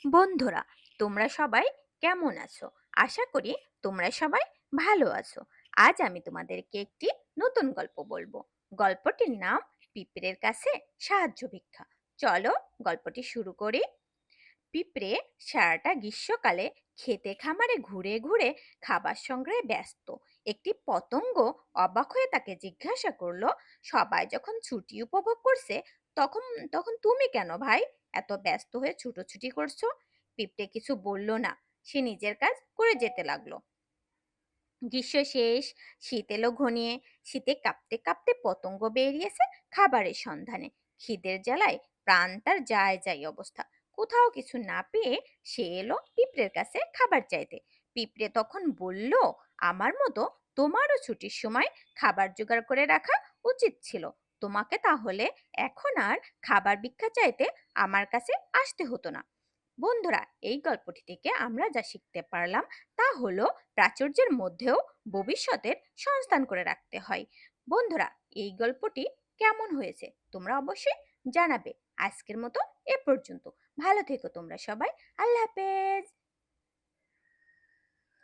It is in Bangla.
বন্ধুরা, তোমরা সবাই কেমন আছো? আশা করি তোমরা সবাই ভালো আছো। আজ আমি তোমাদেরকে একটি নতুন গল্প বলবো। গল্পটির নাম পিঁপড়ের কাছে সাহায্য ভিক্ষা। চলো গল্পটি শুরু করি। পিঁপড়ে সারাটা গ্রীষ্মকালে খেতে খামারে ঘুরে ঘুরে খাবার সংগ্রহে ব্যস্ত। একটি পতঙ্গ অবাক হয়ে তাকে জিজ্ঞাসা করলো, সবাই যখন ছুটি উপভোগ করছে, তখন তখন তুমি কেন ভাই এত ব্যস্ত হয়ে ছুটোছুটি করছো? পিঁপড়ে কিছু বলল না। সে নিজের কাজ করে যেতে লাগলো। গ্রীষ্ম শেষ, শীত এলো ঘনিয়ে। শীতে কাঁপতে কাঁপতে পতঙ্গ বেরিয়েছে খাবারের সন্ধানে। খিদের জ্বালায় প্রাণ তার যায় যায় অবস্থা। কোথাও কিছু না পেয়ে সে এলো পিঁপড়ের কাছে খাবার চাইতে। পিঁপড়ে তখন বলল, আমার মতো তোমারও ছুটির সময় খাবার জোগাড় করে রাখা উচিত ছিল। তোমাকে তাহলে এখন আর খাবার ভিক্ষা চাইতে আমার কাছে আসতে হতো না। বন্ধুরা, এই গল্পটি থেকে আমরা যা শিখতে পারলাম তা হলো প্রাচুর্যের মধ্যেও ভবিষ্যতের সংস্থান করে রাখতে হয়। বন্ধুরা, এই গল্পটি কেমন হয়েছে তোমরা অবশ্যই জানাবে। আজকের মতো এ পর্যন্ত। ভালো থেকো তোমরা সবাই। আল্লাহ হাফেজ।